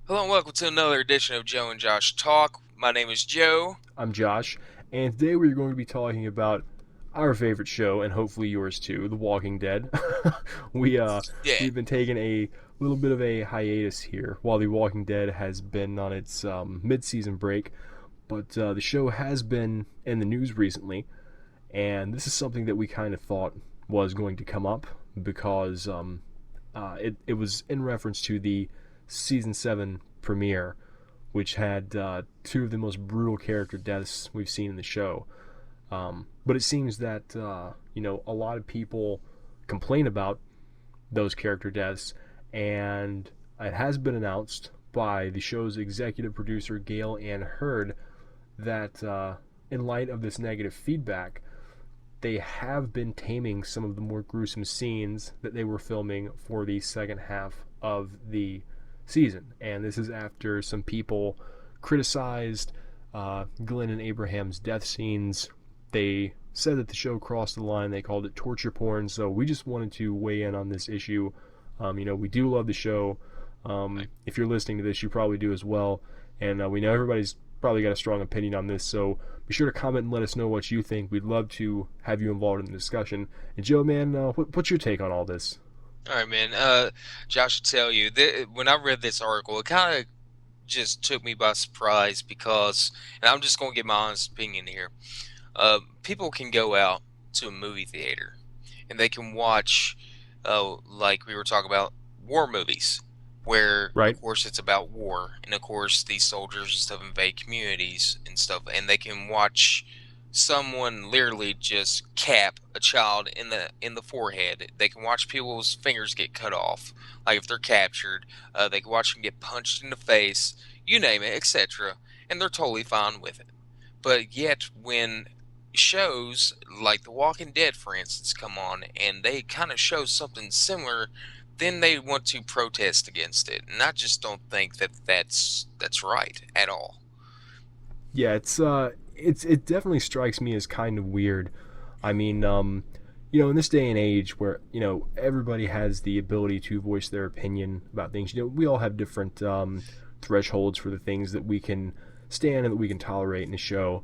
Hello and welcome to another edition of Joe and Josh Talk. My name is Joe. I'm Josh, and today we're going to be talking about our favorite show, and hopefully yours too, The Walking Dead. we Yeah, we've been taking a little bit of a hiatus here while The Walking Dead has been on its mid-season break, but the show has been in the news recently, and this is something that we kind of thought was going to come up because it was in reference to the season 7 premiere, which had two of the most brutal character deaths we've seen in the show. But it seems that a lot of people complain about those character deaths, and it has been announced by the show's executive producer Gail Ann Hurd that in light of this negative feedback, they have been taming some of the more gruesome scenes that they were filming for the second half of the season. And this is after some people criticized Glenn and Abraham's death scenes. They said that the show crossed the line. They called it torture porn. So we just wanted to weigh in on this issue. We do love the show. If you're listening to this, you probably do as well. And we know everybody's probably got a strong opinion on this. So be sure to comment and let us know what you think. We'd love to have you involved in the discussion. And Joe, man, what's your take on all this? all right, man. Josh, will tell you when I read this article, it kind of just took me by surprise because, and I'm just gonna give my honest opinion here. People can go out to a movie theater and they can watch, like we were talking about, war movies, where Right? of course it's about war, and of course these soldiers and stuff invade communities and stuff, and they can watch someone literally just cap a child in the forehead. They can watch people's fingers get cut off, like if they're captured. They can watch them get punched in the face, you name it, etc., and they're totally fine with it. But yet, when shows like The Walking Dead, for instance, come on and they kind of show something similar, then they want to protest against it, and I just don't think that that's right at all. Yeah, it definitely strikes me as kind of weird. I mean, in this day and age where everybody has the ability to voice their opinion about things, we all have different thresholds for the things that we can stand and that we can tolerate in a show,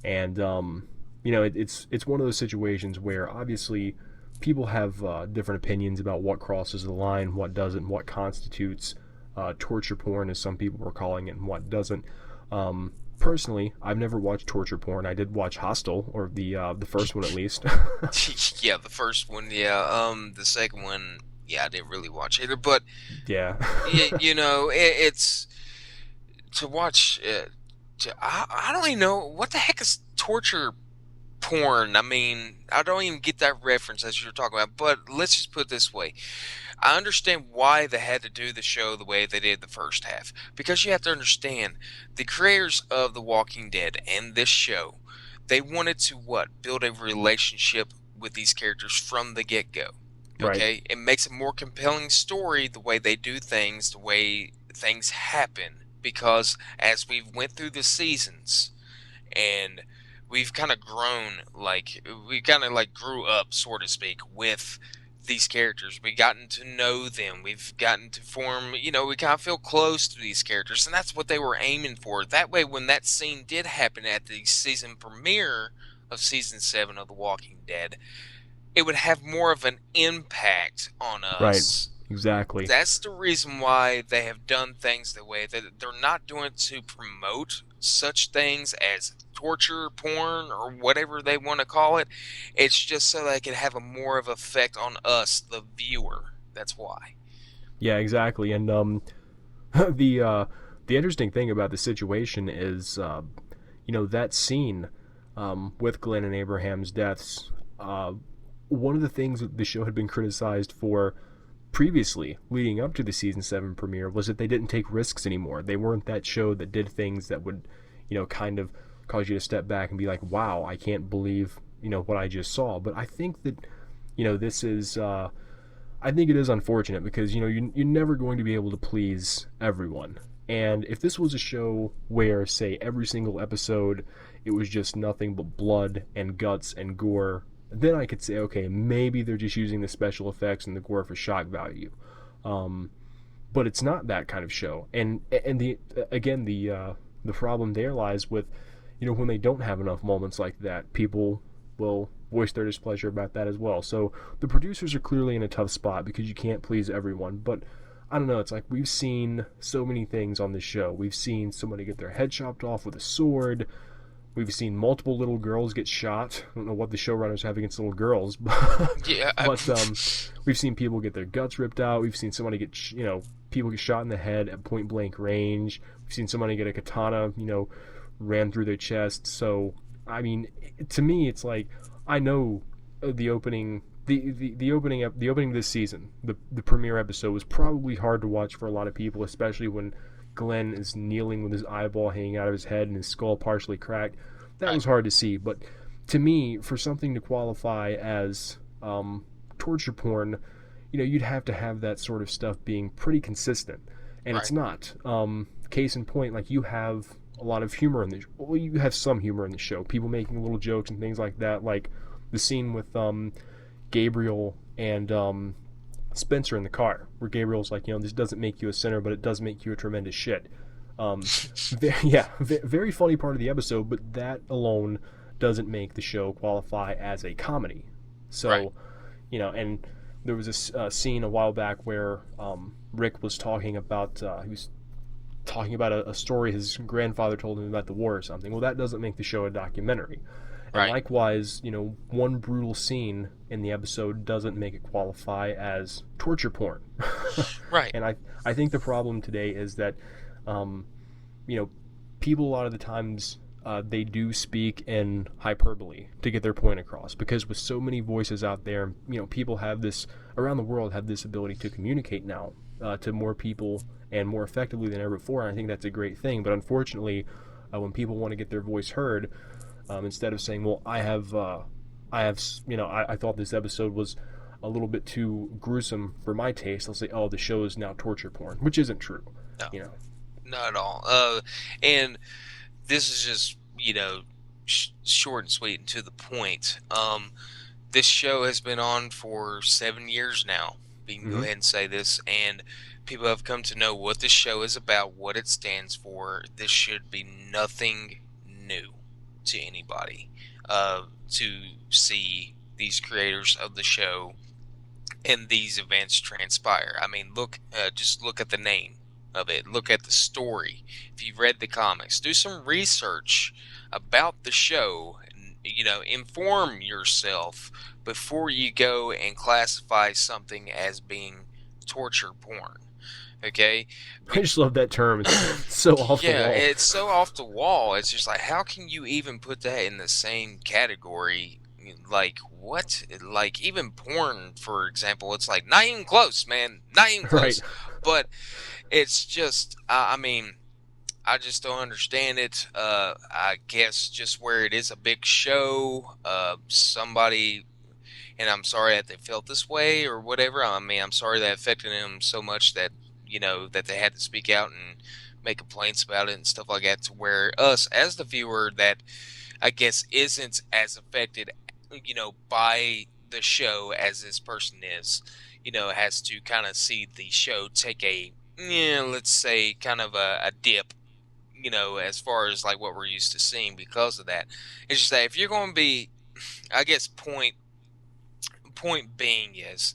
and it's one of those situations where obviously people have different opinions about what crosses the line, what doesn't, what constitutes torture porn, as some people were calling it, and what doesn't. Personally, I've never watched torture porn. I did watch Hostel, or the first one at least. Yeah, the first one, yeah. The second one, yeah, I didn't really watch either, but Yeah. it's to watch. I don't even know what the heck is torture porn. I mean, I don't even get that reference as you're talking about. But let's just put it this way: I understand why they had to do the show the way they did the first half, because you have to understand the creators of The Walking Dead and this show, they wanted to what, build a relationship with these characters from the get-go. Right. Okay, it makes a more compelling story the way they do things, the way things happen, because as we've went through the seasons and we've kind of grown, like we kind of like grew up, so to speak, with these characters. We've gotten to know them. We've gotten to form, we kind of feel close to these characters, and that's what they were aiming for. That way, when that scene did happen at the season premiere of season 7 of The Walking Dead, it would have more of an impact on Right. us. Exactly. That's the reason why they have done things the way that they're not doing it to promote such things as torture porn or whatever they want to call it. It's just so they can have a more of effect on us, the viewer. That's why. Yeah, exactly. And the uh, the interesting thing about the situation is, that scene with Glenn and Abraham's deaths. One of the things that the show had been criticized for previously, leading up to the season 7 premiere, was that they didn't take risks anymore. They weren't that show that did things that would, kind of cause you to step back and be like, "Wow, I can't believe what I just saw." But I think that this is. I think it is unfortunate because you're never going to be able to please everyone. And if this was a show where, say, every single episode it was just nothing but blood and guts and gore, then I could say, okay, maybe they're just using the special effects and the gore for shock value. Um, but it's not that kind of show. And the again the problem there lies with, when they don't have enough moments like that, people will voice their displeasure about that as well. So the producers are clearly in a tough spot because you can't please everyone. But I don't know, it's like we've seen so many things on this show. We've seen somebody get their head chopped off with a sword. We've seen multiple little girls get shot. I don't know what the showrunners have against little girls, but, Yeah. we've seen people get their guts ripped out. We've seen somebody get, people get shot in the head at point blank range. We've seen somebody get a katana, ran through their chest. So, I mean, to me, it's like, I know the opening, the opening this season, the premiere episode was probably hard to watch for a lot of people, especially when Glenn is kneeling with his eyeball hanging out of his head and his skull partially cracked. That Right. was hard to see, but to me, for something to qualify as torture porn, you'd have to have that sort of stuff being pretty consistent, and it's Right. not. Case in point, like, you have a lot of humor in the, well, you have some humor in the show, people making little jokes and things like that, like the scene with Gabriel and Spencer in the car, where Gabriel's like, this doesn't make you a sinner, but it does make you a tremendous shit. Very funny part of the episode, but that alone doesn't make the show qualify as a comedy. Right. So, and there was a scene a while back where Rick was talking about, he was talking about a story his grandfather told him about the war or something. Well, that doesn't make the show a documentary. And Right. likewise, one brutal scene in the episode doesn't make it qualify as torture porn. Right. And I think the problem today is that, um, people a lot of the times, they do speak in hyperbole to get their point across, because with so many voices out there, people have this, around the world, have this ability to communicate now to more people and more effectively than ever before. And I think that's a great thing. But unfortunately, when people want to get their voice heard, instead of saying, well, I thought this episode was a little bit too gruesome for my taste, they'll say, oh, the show is now torture porn, which isn't true. No, you know not at all. And this is just, short and sweet and to the point. This show has been on for 7 years now. We can go ahead and say this, and people have come to know what this show is about, what it stands for. This should be nothing new to anybody. To see these creators of the show and these events transpire. I mean, just look at the name of it. Look at the story. If you've read the comics, do some research about the show. Inform yourself before you go and classify something as being torture porn. Okay? I just love that term. It's so off the Yeah, wall. it's so off the wall. It's just like, how can you even put that in the same category? Like, what? Like, even porn, for example, it's like, not even close, man. Not even Right. close. But it's just, I mean, I just don't understand it. I guess just where it is a big show, somebody, and I'm sorry that they felt this way or whatever. I mean, I'm sorry that affected them so much that, that they had to speak out and make complaints about it and stuff like that, to where us, as the viewer, that I guess isn't as affected, by the show as this person is, has to kind of see the show take a, let's say, kind of a dip, as far as like what we're used to seeing because of that. It's just that if you're going to be, I guess, point being is,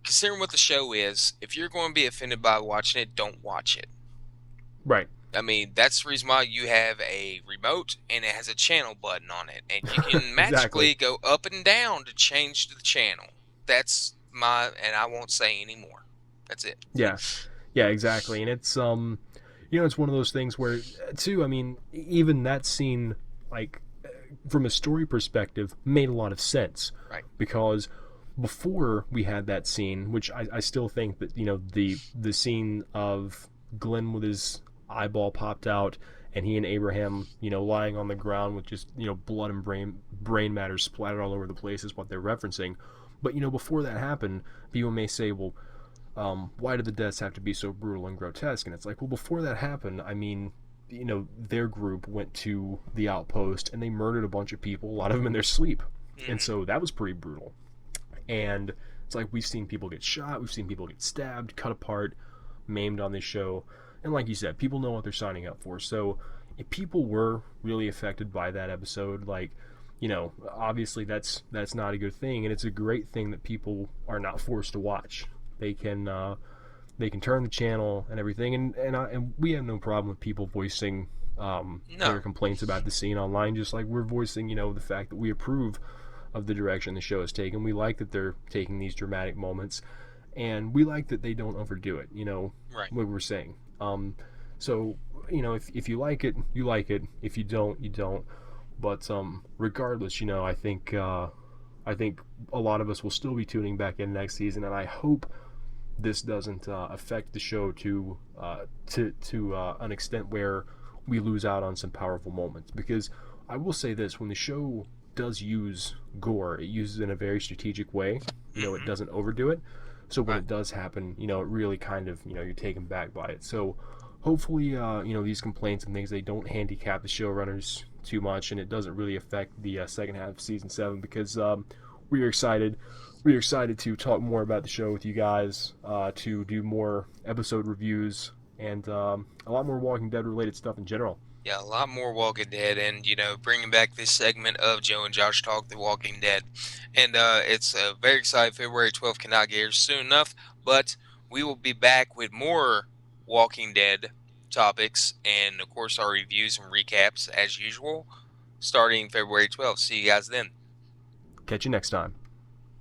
considering what the show is, if you're going to be offended by watching it, don't watch it. Right. I mean, that's the reason why you have a remote and it has a channel button on it, and you can magically go up and down to change the channel. That's and I won't say anymore. That's it. Yeah. Yeah, exactly. And it's it's one of those things where, too, I mean, even that scene, like, from a story perspective, made a lot of sense. Right. Because before we had that scene, which I still think that, the scene of Glenn with his eyeball popped out and he and Abraham, lying on the ground with just, blood and brain matter splattered all over the place is what they're referencing. But, before that happened, people may say, well, why did the deaths have to be so brutal and grotesque? And it's like, well, before that happened, I mean, their group went to the outpost and they murdered a bunch of people, a lot of them in their sleep. Mm-hmm. And so that was pretty brutal. And it's like, we've seen people get shot, we've seen people get stabbed, cut apart. maimed on this show. And like you said, people know what they're signing up for. So if people were really affected by that episode, like, obviously that's not a good thing, and it's a great thing that people are not forced to watch. They can turn the channel and everything, and we have no problem with people voicing their No, complaints about the scene online, just like we're voicing, the fact that we approve of the direction the show is taking. We like that they're taking these dramatic moments, and we like that they don't overdo it. right. What we're saying. So if you like it, you like it. If you don't, you don't. But regardless, I think a lot of us will still be tuning back in next season, and I hope this doesn't affect the show to an extent where we lose out on some powerful moments. Because I will say this: when the show does use gore, it uses it in a very strategic way. It Hmm. doesn't overdo it. So when Right. it does happen, it really kind of, you're taken back by it. So hopefully, these complaints and things, they don't handicap the showrunners too much, and it doesn't really affect the second half of season 7, because we are excited. We're excited to talk more about the show with you guys, to do more episode reviews, and a lot more Walking Dead related stuff in general. Yeah, a lot more Walking Dead, and bringing back this segment of Joe and Josh Talk The Walking Dead. And it's very excited. February 12th cannot get here soon enough, but we will be back with more Walking Dead topics and, of course, our reviews and recaps as usual starting February 12th. See you guys then. Catch you next time.